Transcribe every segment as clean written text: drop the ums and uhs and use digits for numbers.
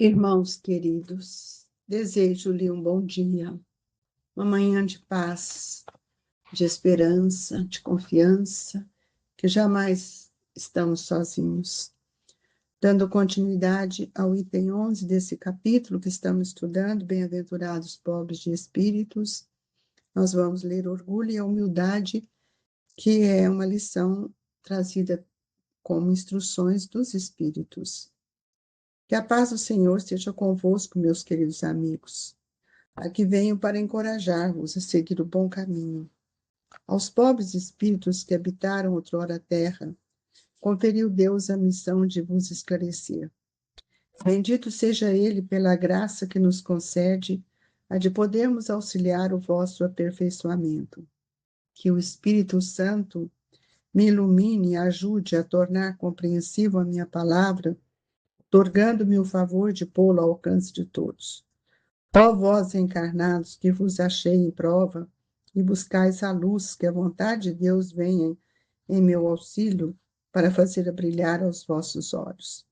Irmãos queridos, desejo-lhe um bom dia, uma manhã de paz, de esperança, de confiança, que jamais estamos sozinhos. Dando continuidade ao item 11 desse capítulo que estamos estudando, Bem-aventurados pobres de espíritos, nós vamos ler Orgulho e a Humildade, que é uma lição trazida como instruções dos espíritos. Que a paz do Senhor esteja convosco, meus queridos amigos. Aqui venho para encorajar-vos a seguir o bom caminho. Aos pobres espíritos que habitaram outrora a terra, conferiu Deus a missão de vos esclarecer. Bendito seja Ele pela graça que nos concede a de podermos auxiliar o vosso aperfeiçoamento. Que o Espírito Santo me ilumine e ajude a tornar compreensível a minha palavra, otorgando-me o favor de pô-lo ao alcance de todos. Ó vós encarnados, que vos achei em prova, e buscais a luz, que a vontade de Deus venha em meu auxílio, para fazer brilhar aos vossos olhos.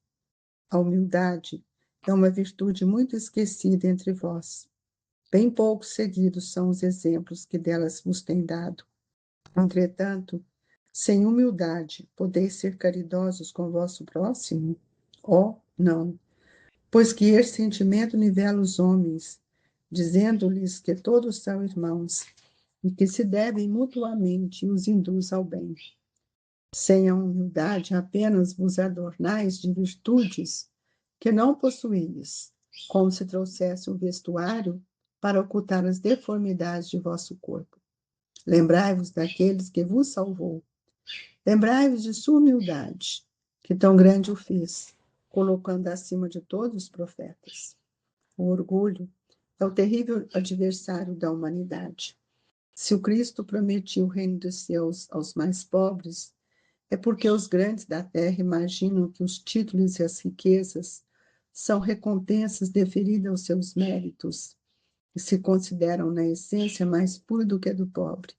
A humildade é uma virtude muito esquecida entre vós. Bem pouco seguidos são os exemplos que delas vos têm dado. Entretanto, sem humildade, podeis ser caridosos com o vosso próximo? Oh, não! Pois que esse sentimento nivela os homens, dizendo-lhes que todos são irmãos e que se devem mutuamente e os induz ao bem. Sem a humildade, apenas vos adornais de virtudes que não possuís, como se trouxesse um vestuário para ocultar as deformidades de vosso corpo. Lembrai-vos daqueles que vos salvou. Lembrai-vos de sua humildade, que tão grande o fez, colocando acima de todos os profetas. O orgulho é o terrível adversário da humanidade. Se o Cristo prometiu o reino dos céus aos mais pobres, é porque os grandes da terra imaginam que os títulos e as riquezas são recompensas deferidas aos seus méritos e se consideram, na essência, mais pura do que a do pobre.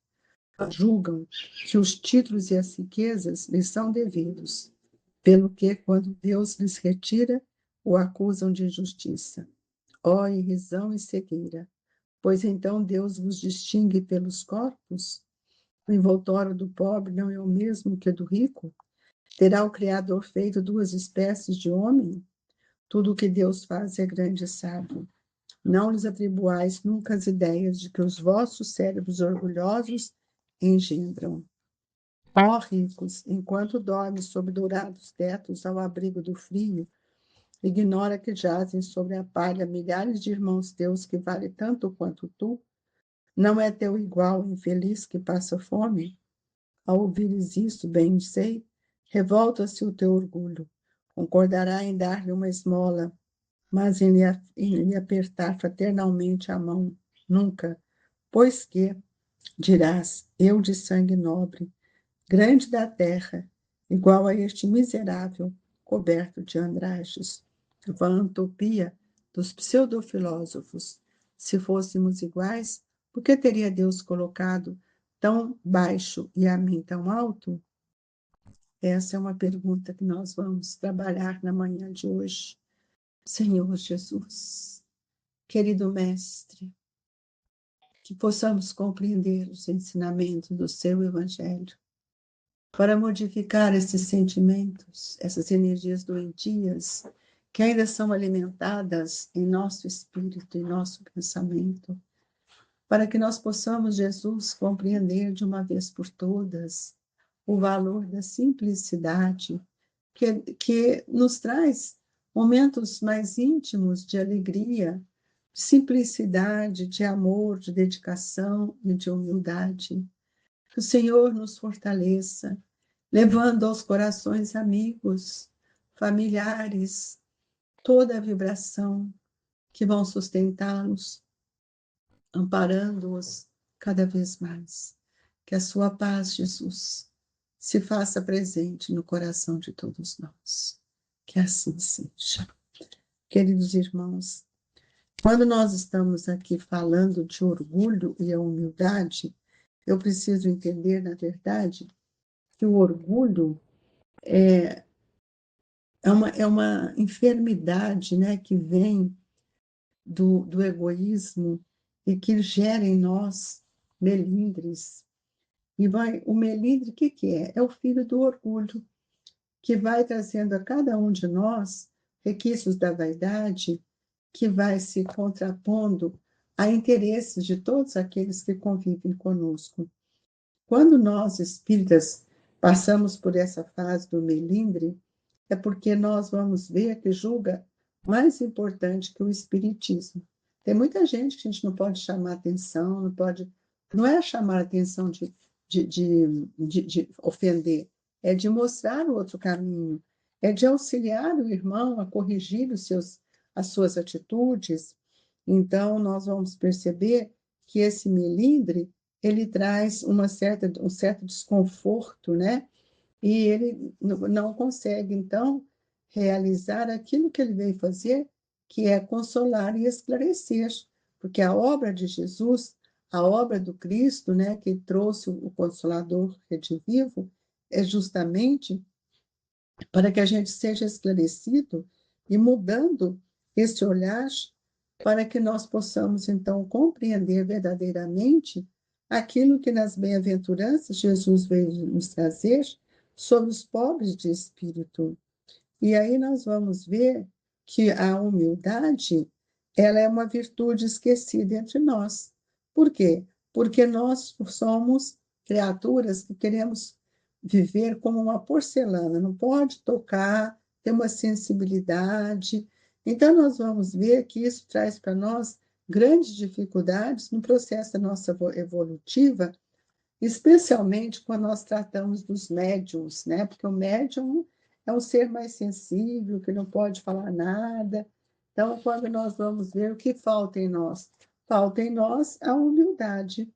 Julgam que os títulos e as riquezas lhes são devidos, pelo que, quando Deus lhes retira, o acusam de injustiça. Ó irrisão e cegueira! Pois então Deus vos distingue pelos corpos? O envoltório do pobre não é o mesmo que o do rico? Terá o Criador feito duas espécies de homem? Tudo o que Deus faz é grande e sábio. Não lhes atribuais nunca as ideias de que os vossos cérebros orgulhosos engendram. Ó ricos, enquanto dormes sob dourados tetos ao abrigo do frio, ignora que jazem sobre a palha milhares de irmãos teus que valem tanto quanto tu? Não é teu igual infeliz que passa fome? Ao ouvires isso, bem sei, revolta-se o teu orgulho. Concordará em dar-lhe uma esmola, mas em lhe apertar fraternalmente a mão, nunca. Pois que, dirás, eu de sangue nobre, grande da terra, igual a este miserável, coberto de andrajos. Vã utopia dos pseudofilósofos. Se fôssemos iguais, por que teria Deus colocado tão baixo e a mim tão alto? Essa é uma pergunta que nós vamos trabalhar na manhã de hoje. Senhor Jesus, querido Mestre, que possamos compreender os ensinamentos do seu Evangelho, para modificar esses sentimentos, essas energias doentias, que ainda são alimentadas em nosso espírito, em nosso pensamento, para que nós possamos, Jesus, compreender de uma vez por todas o valor da simplicidade, que nos traz momentos mais íntimos de alegria, de simplicidade, de amor, de dedicação e de humildade. Que o Senhor nos fortaleça, levando aos corações amigos, familiares, toda a vibração que vão sustentá-los, amparando-os cada vez mais. Que a sua paz, Jesus, se faça presente no coração de todos nós. Que assim seja. Queridos irmãos, quando nós estamos aqui falando de orgulho e a humildade, eu preciso entender, na verdade, que o orgulho é uma enfermidade, né, que vem do egoísmo e que gera em nós melindres. O melindre, o que que é? É o filho do orgulho, que vai trazendo a cada um de nós requisitos da vaidade, que vai se contrapondo a interesses de todos aqueles que convivem conosco. Quando nós, espíritas, passamos por essa fase do melindre, é porque nós vamos ver que julga mais importante que o espiritismo. Tem muita gente que a gente não pode chamar atenção, não é chamar atenção de ofender, é de mostrar o outro caminho, é de auxiliar o irmão a corrigir as suas atitudes. Então, nós vamos perceber que esse melindre, ele traz um certo desconforto, né? E ele não consegue, então, realizar aquilo que ele veio fazer, que é consolar e esclarecer, porque a obra de Jesus, a obra do Cristo, né, que trouxe o Consolador redivivo, é justamente para que a gente seja esclarecido e mudando esse olhar para que nós possamos, então, compreender verdadeiramente aquilo que nas bem-aventuranças Jesus veio nos trazer sobre os pobres de espírito. E aí nós vamos ver que a humildade, ela é uma virtude esquecida entre nós. Por quê? Porque nós somos criaturas que queremos viver como uma porcelana, não pode tocar, ter uma sensibilidade. Então nós vamos ver que isso traz para nós grandes dificuldades no processo da nossa evolutiva, especialmente quando nós tratamos dos médiums, né? Porque o médium é um ser mais sensível, que não pode falar nada. Então, quando nós vamos ver o que falta em nós, falta em nós a humildade.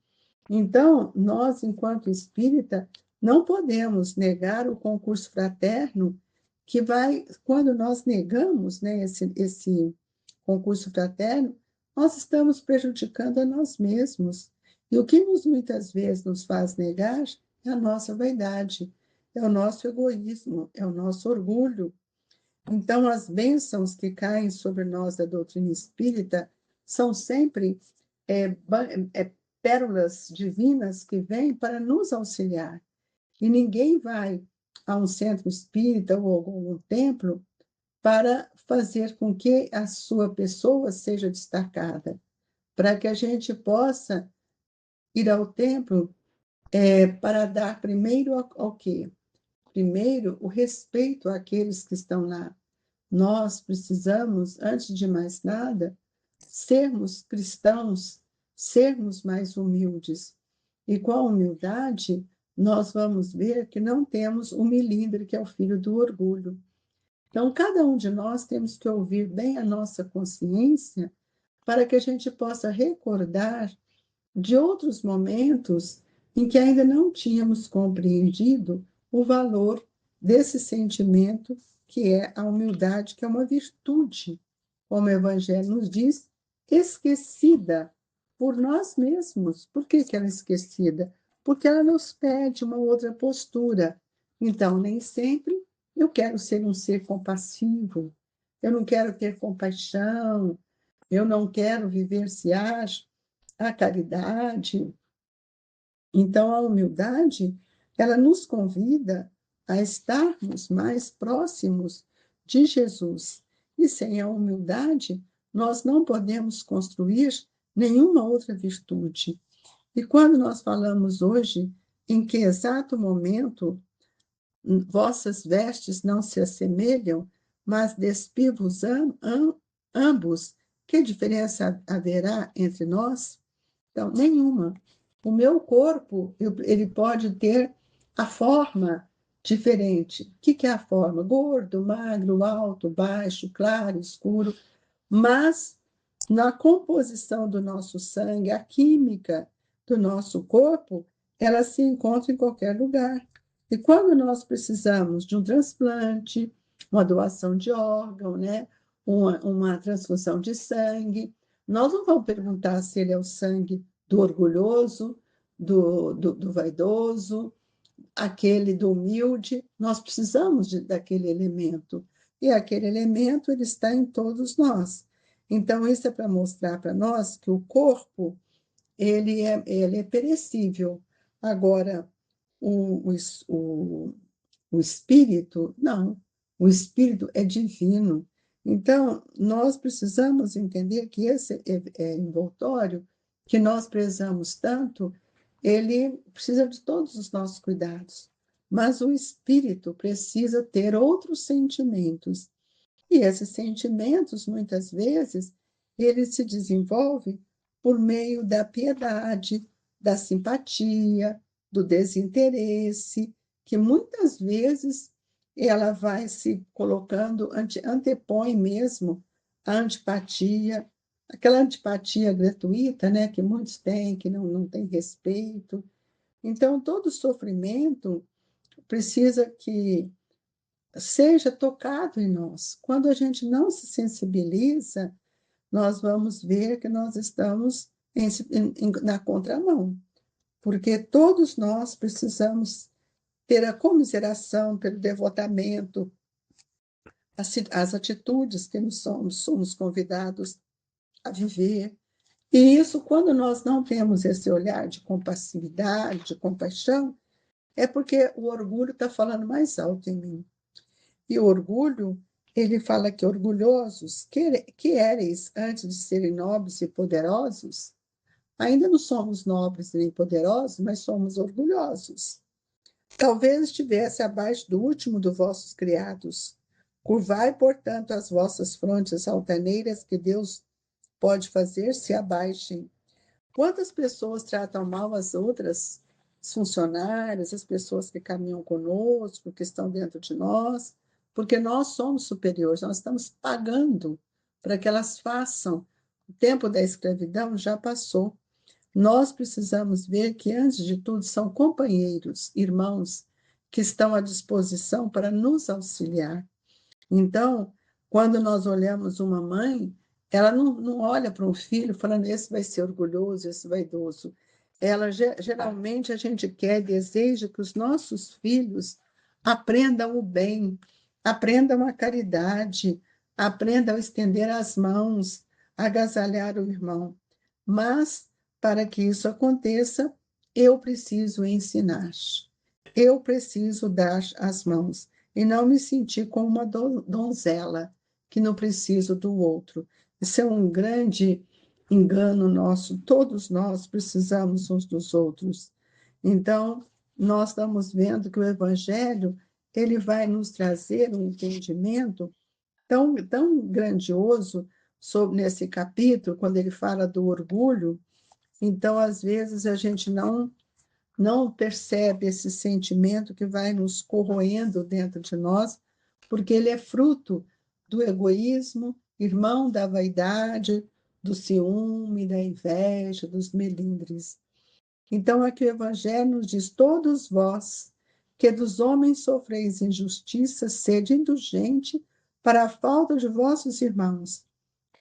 Então, nós, enquanto espírita, não podemos negar o concurso fraterno, que vai, quando nós negamos, né, esse concurso fraterno, nós estamos prejudicando a nós mesmos. E o que muitas vezes nos faz negar é a nossa vaidade, é o nosso egoísmo, é o nosso orgulho. Então, as bênçãos que caem sobre nós da doutrina espírita são sempre é, é, pérolas divinas que vêm para nos auxiliar. E ninguém vai a um centro espírita ou algum templo para fazer com que a sua pessoa seja destacada, para que a gente possa ir ao templo para dar primeiro ao quê? Primeiro, o respeito àqueles que estão lá. Nós precisamos, antes de mais nada, sermos cristãos, sermos mais humildes. E com a humildade, nós vamos ver que não temos o melindre, que é o filho do orgulho. Então, cada um de nós temos que ouvir bem a nossa consciência para que a gente possa recordar de outros momentos em que ainda não tínhamos compreendido o valor desse sentimento que é a humildade, que é uma virtude, como o Evangelho nos diz, esquecida por nós mesmos. Por que ela é esquecida? Porque ela nos pede uma outra postura. Então, nem sempre eu quero ser um ser compassivo, eu não quero ter compaixão, eu não quero vivenciar a caridade. Então, a humildade, ela nos convida a estarmos mais próximos de Jesus. E sem a humildade, nós não podemos construir nenhuma outra virtude. E quando nós falamos hoje em que exato momento vossas vestes não se assemelham, mas despivo-vos ambos, que diferença haverá entre nós? Então, nenhuma. O meu corpo, ele pode ter a forma diferente. O que é a forma? Gordo, magro, alto, baixo, claro, escuro. Mas na composição do nosso sangue, a química do nosso corpo, ela se encontra em qualquer lugar. E quando nós precisamos de um transplante, uma doação de órgão, né? uma transfusão de sangue, nós não vamos perguntar se ele é o sangue do orgulhoso, do vaidoso, aquele do humilde. Nós precisamos daquele elemento. e aquele elemento ele está em todos nós. Então, isso é para mostrar para nós que o corpo ele é perecível. Agora, o, o, o, o espírito, não. O espírito é divino. Então, nós precisamos entender que esse envoltório, que nós prezamos tanto, ele precisa de todos os nossos cuidados. Mas o espírito precisa ter outros sentimentos. E esses sentimentos, muitas vezes, eles se desenvolvem por meio da piedade, da simpatia, do desinteresse, que muitas vezes ela vai se colocando, antepõe mesmo a antipatia, aquela antipatia gratuita, né, que muitos têm, que não tem respeito. Então, todo sofrimento precisa que seja tocado em nós. Quando a gente não se sensibiliza, nós vamos ver que nós estamos na contramão, porque todos nós precisamos ter a comiseração pelo devotamento, as atitudes que nós somos convidados a viver. E isso, quando nós não temos esse olhar de compassividade, de compaixão, é porque o orgulho está falando mais alto em mim. E o orgulho, ele fala que orgulhosos, que éreis antes de serem nobres e poderosos, ainda não somos nobres nem poderosos, mas somos orgulhosos. Talvez estivesse abaixo do último dos vossos criados. Curvai, portanto, as vossas frontes altaneiras, que Deus pode fazer se abaixem. Quantas pessoas tratam mal as outras, as funcionárias, as pessoas que caminham conosco, que estão dentro de nós, porque nós somos superiores, nós estamos pagando para que elas façam. O tempo da escravidão já passou. Nós precisamos ver que, antes de tudo, são companheiros, irmãos, que estão à disposição para nos auxiliar. Então, quando nós olhamos uma mãe, ela não olha para um filho falando, esse vai ser orgulhoso, esse vaidoso. Ela, geralmente, a gente quer, deseja que os nossos filhos aprendam o bem, aprendam a caridade, aprendam a estender as mãos, agasalhar o irmão. Mas, para que isso aconteça, eu preciso ensinar, eu preciso dar as mãos e não me sentir como uma donzela, que não preciso do outro. Isso é um grande engano nosso, todos nós precisamos uns dos outros. Então, nós estamos vendo que o Evangelho ele vai nos trazer um entendimento tão grandioso sobre nesse capítulo, quando ele fala do orgulho. Então, às vezes, a gente não percebe esse sentimento que vai nos corroendo dentro de nós, porque ele é fruto do egoísmo, irmão da vaidade, do ciúme, da inveja, dos melindres. Então, aqui o Evangelho nos diz: todos vós, que dos homens sofreis injustiça, sede indulgente para a falta de vossos irmãos,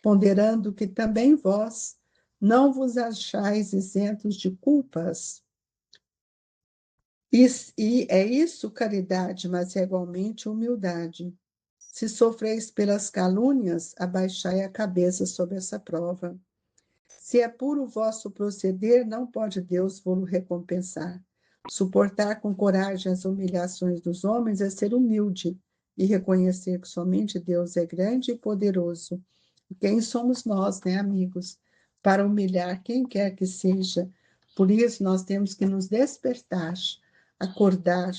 ponderando que também vós não vos achais isentos de culpas. E é isso caridade, mas é igualmente humildade. Se sofreis pelas calúnias, abaixai a cabeça sob essa prova. Se é puro o vosso proceder, não pode Deus vos recompensar. Suportar com coragem as humilhações dos homens é ser humilde e reconhecer que somente Deus é grande e poderoso. E quem somos nós, né, amigos, para humilhar quem quer que seja? Por isso, nós temos que nos despertar, acordar,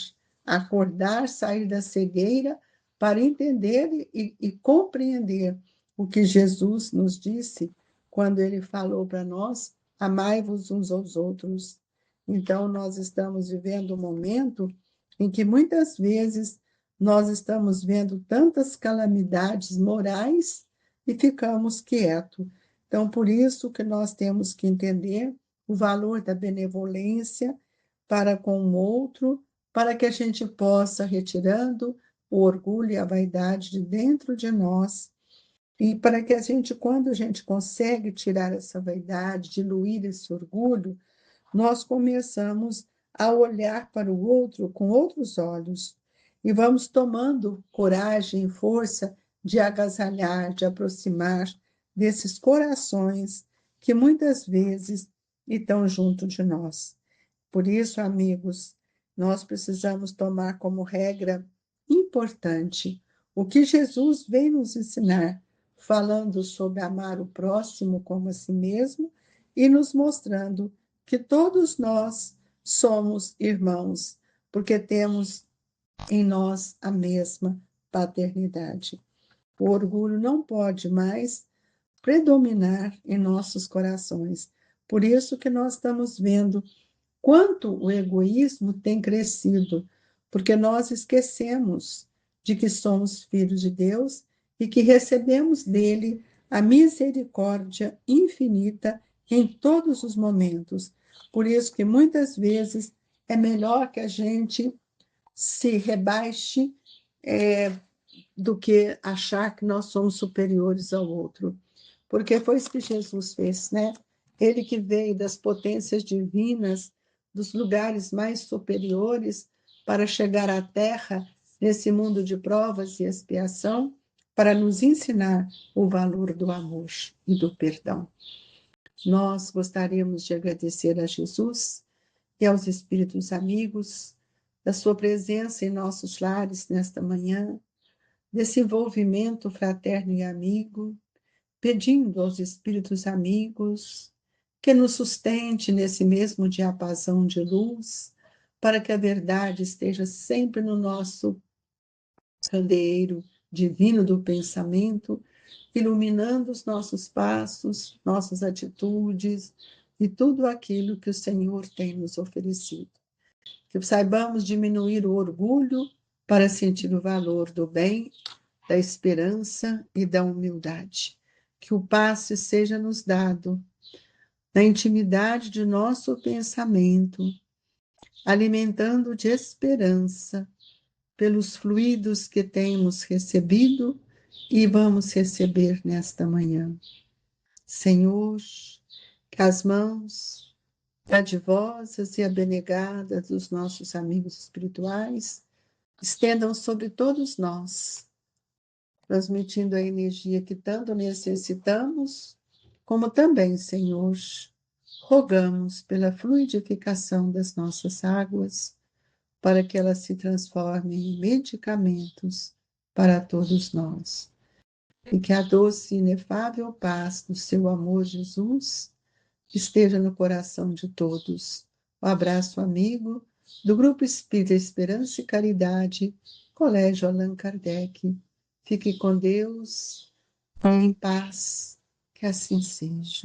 sair da cegueira para entender e compreender o que Jesus nos disse quando ele falou para nós: amai-vos uns aos outros. Então, nós estamos vivendo um momento em que muitas vezes nós estamos vendo tantas calamidades morais e ficamos quietos. Então, por isso que nós temos que entender o valor da benevolência para com o outro, para que a gente possa, retirando o orgulho e a vaidade de dentro de nós, e para que a gente, quando a gente consegue tirar essa vaidade, diluir esse orgulho, nós começamos a olhar para o outro com outros olhos. e vamos tomando coragem e força de agasalhar, de aproximar desses corações que muitas vezes estão junto de nós. Por isso, amigos, nós precisamos tomar como regra importante o que Jesus veio nos ensinar, falando sobre amar o próximo como a si mesmo e nos mostrando que todos nós somos irmãos, porque temos em nós a mesma paternidade. O orgulho não pode mais predominar em nossos corações. Por isso que nós estamos vendo quanto o egoísmo tem crescido, porque nós esquecemos de que somos filhos de Deus e que recebemos dele a misericórdia infinita em todos os momentos. Por isso que muitas vezes é melhor que a gente se rebaixe do que achar que nós somos superiores ao outro. Porque foi isso que Jesus fez, né? Ele que veio das potências divinas, dos lugares mais superiores, para chegar à Terra, nesse mundo de provas e expiação, para nos ensinar o valor do amor e do perdão. Nós gostaríamos de agradecer a Jesus e aos espíritos amigos da sua presença em nossos lares nesta manhã, desse envolvimento fraterno e amigo, pedindo aos espíritos amigos que nos sustente nesse mesmo diapasão de luz, para que a verdade esteja sempre no nosso candeeiro divino do pensamento, iluminando os nossos passos, nossas atitudes e tudo aquilo que o Senhor tem nos oferecido. Que saibamos diminuir o orgulho para sentir o valor do bem, da esperança e da humildade. Que o passe seja nos dado na intimidade de nosso pensamento, alimentando de esperança pelos fluidos que temos recebido e vamos receber nesta manhã. Senhor, que as mãos dadivosas e abnegadas dos nossos amigos espirituais estendam sobre todos nós, transmitindo a energia que tanto necessitamos, como também, Senhor, rogamos pela fluidificação das nossas águas, para que elas se transformem em medicamentos para todos nós. E que a doce e inefável paz do seu amor, Jesus, esteja no coração de todos. Um abraço amigo do Grupo Espírita Esperança e Caridade, Colégio Allan Kardec. Fique com Deus, em paz, que assim seja.